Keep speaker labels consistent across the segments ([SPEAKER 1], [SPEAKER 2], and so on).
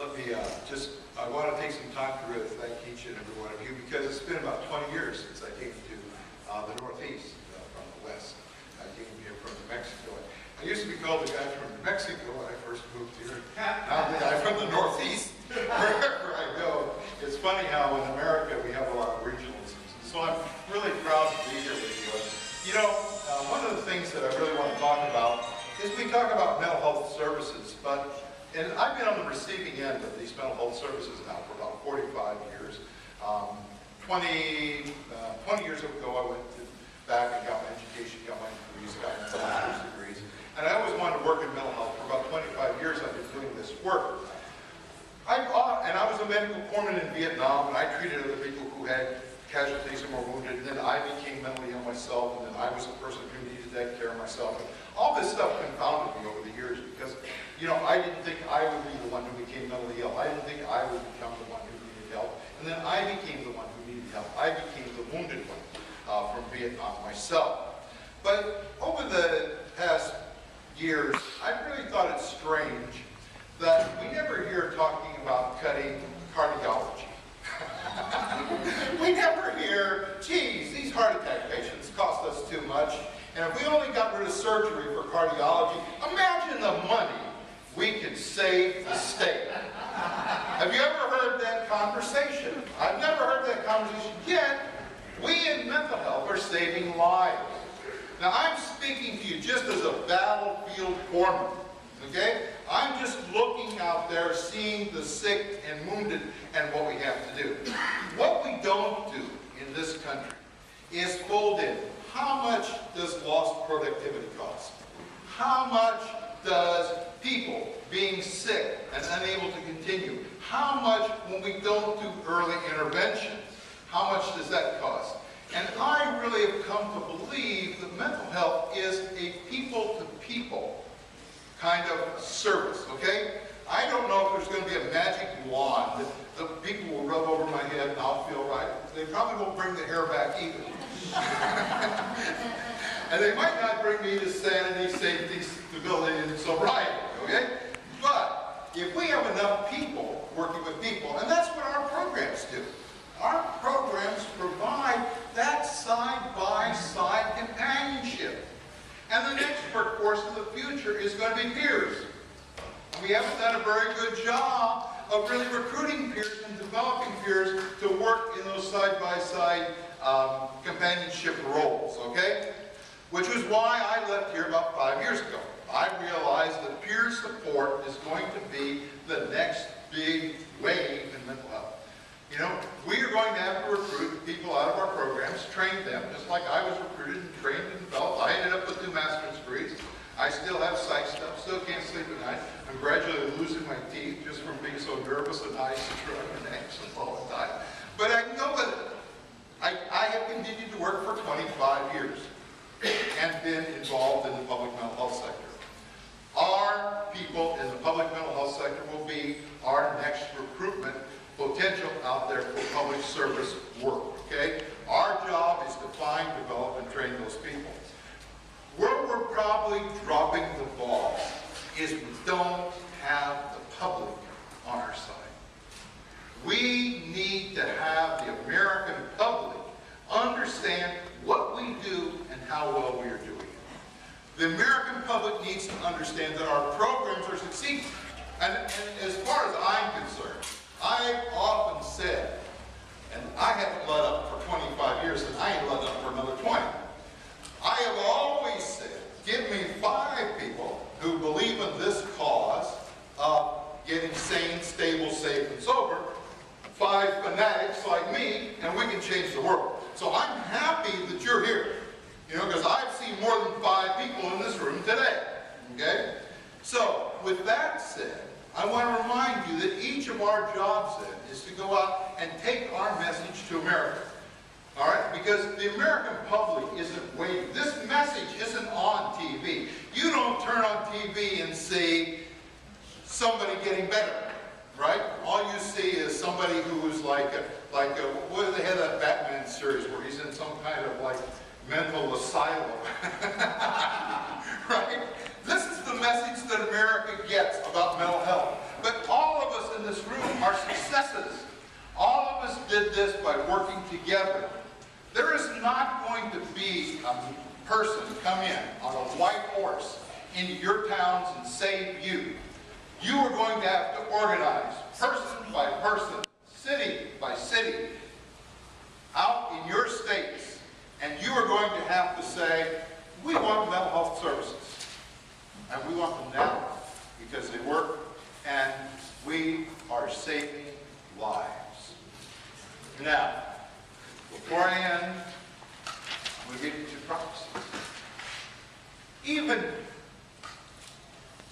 [SPEAKER 1] Let me I want to take some time to really thank each and every one of you, because it's been about 20 years since I came to the Northeast from the West. I came here from New Mexico. I used to be called the guy from New Mexico when I first moved here. Now the guy from the Northeast, wherever I go. It's funny how in America we have a lot of regionalisms. So I'm really proud to be here with you. You know, one of the things that I really want to talk about is we talk about mental health services, and I've been on the receiving end of these mental health services now for about 45 years. 20 years ago, I went back and got my education, got my degrees, got my master's degrees. And I always wanted to work in mental health. For about 25 years, I've been doing this work. I was a medical corpsman in Vietnam, and I treated other people who had casualties and were wounded. And then I became mentally ill myself, and then I was a person who needed to take care of myself. And all this stuff confounded me over the years because, you know, I didn't think I would be the one who became mentally ill. I didn't think I would become the one who needed help. And then I became the one who needed help. I became the wounded one from Vietnam myself. But over the past years, I really thought it strange that we never hear talking about cutting cardiology. We never hear, geez, these heart attack patients cost us too much, and if we only got rid of surgery for cardiology, imagine the money we could save the state. Have you ever heard that conversation? I've never heard that conversation, yet we in mental health are saving lives. Now I'm speaking to you just as a battlefield foreman, okay? I'm just looking out there, seeing the sick and wounded and what we have to do. What we don't do in this country is fold in how much does lost productivity cost? How much does people being sick and unable to continue, how much when we don't do early interventions, how much does that cost? And I really have come to believe that mental health is a people-to-people kind of service, okay? I don't know if there's going to be a magic wand that people will rub over my head and I'll feel right. They probably won't bring the hair back either. And they might not bring me to sanity, safety, stability, and sobriety, okay? But if we have enough people working with people, and that's what our programs do. Our programs provide that side-by-side companionship. And the next workforce of the future is going to be peers. We haven't done a very good job of really recruiting peers and developing peers to work in those side-by-side companionship roles, okay? Which was why I left here about 5 years ago. I realized that peer support is going to be the next big wave in mental health. You know, we are going to have to recruit people out of our programs, train them, just like I was recruited and trained and developed. I ended up with 2 master's degrees. I still have psych stuff, still can't sleep at night. I'm gradually losing my teeth just from being so nervous and nice and running and anxious all the time. But I can go with it. I have continued to work for 25 years and been involved in the public mental health sector. Our people in the public mental health sector will be our next recruitment potential out there for public service work, okay? Our job is to find, develop, and train those people. Where we're probably dropping the ball is we don't have the public on our side. We need to have the American public understand what we do and how well we are doing it. The American public needs to understand that our programs are succeeding. And as far as I'm concerned, I've often said, and I haven't let up for 25 years, and I ain't let up for another 20. I have always said, give me 5 people who believe in this cause of getting sane, stable, safe, and sober, 5 fanatics like me, and we can change the world. So I'm happy that you're here, you know, because I've seen more than 5 people in this room today, okay? So, with that said, I want to remind you that each of our jobs then is to go out and take our message to America. All right? Because the American public isn't waiting. This message isn't on TV. You don't turn on TV and see somebody getting better, right? All you see is somebody who's what do they have that Batman series where he's in some kind of like mental asylum, right? This is the message that America gets about mental health. But all of us in this did this by working together. There is not going to be a person come in on a white horse into your towns and save you. You are going to have to organize person by person, city by city, out in your states, and you are going to have to say, we want mental health services, and we want them now because they work, and we are saving lives. Now, before I end, I'm going to give you two promises. Even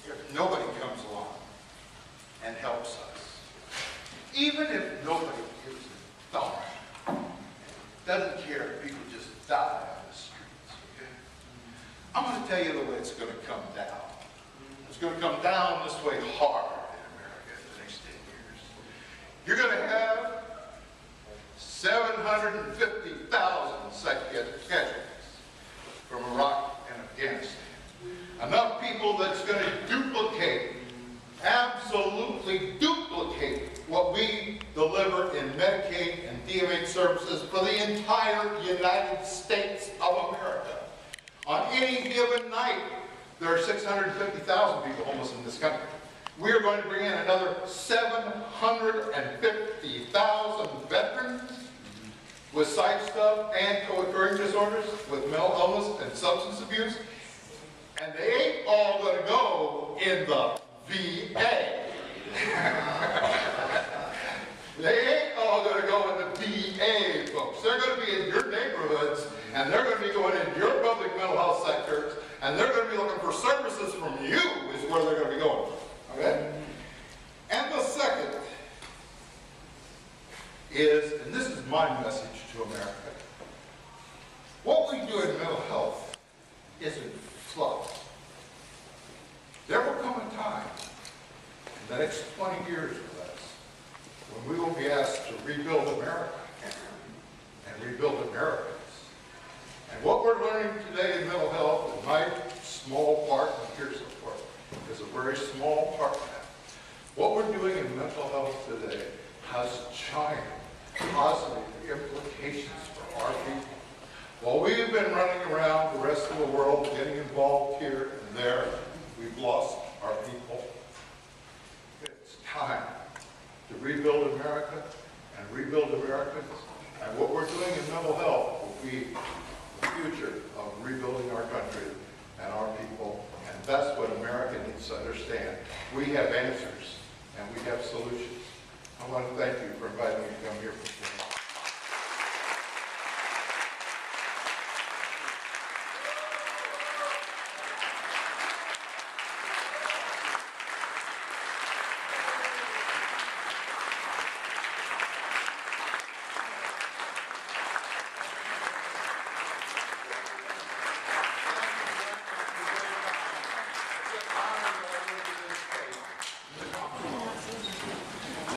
[SPEAKER 1] if nobody comes along and helps us, even if nobody gives a dollar, doesn't care if people just die on the streets, okay? I'm going to tell you the way it's going to come down. It's going to come down this way hard in America in the next 10 years. You're going to have 750,000 psychiatric casualties from Iraq and Afghanistan. Enough people that's going to duplicate, absolutely duplicate what we deliver in Medicaid and DMH services for the entire United States of America. On any given night, there are 650,000 people homeless in this country. We are going to bring in another 750,000 veterans with psych stuff and co-occurring disorders, with mental illness and substance abuse. And they ain't all going to go in the VA. They ain't all going to go in the VA, folks. They're going to be in your neighborhoods, and they're going to be going into your public mental health sectors, and they're going to be looking for services from you is where they're going to be going. Okay? And the second is, and this is my message to America, what we do in mental health isn't fluff. There will come a time in the next 20 years with us when we will be asked to rebuild America and rebuild Americans. And what we're learning today in mental health, in my small part, and here's the part, is a very small part of that. What we're doing in mental health today has giant positive implications for our people. While we've been running around the rest of the world getting involved here and there, we've lost our people. It's time to rebuild America and rebuild Americans. And what we're doing in mental health will be the future of rebuilding our country and our people. And that's what America needs to understand. We have answers and we have solutions. I want to thank you for inviting me to come here.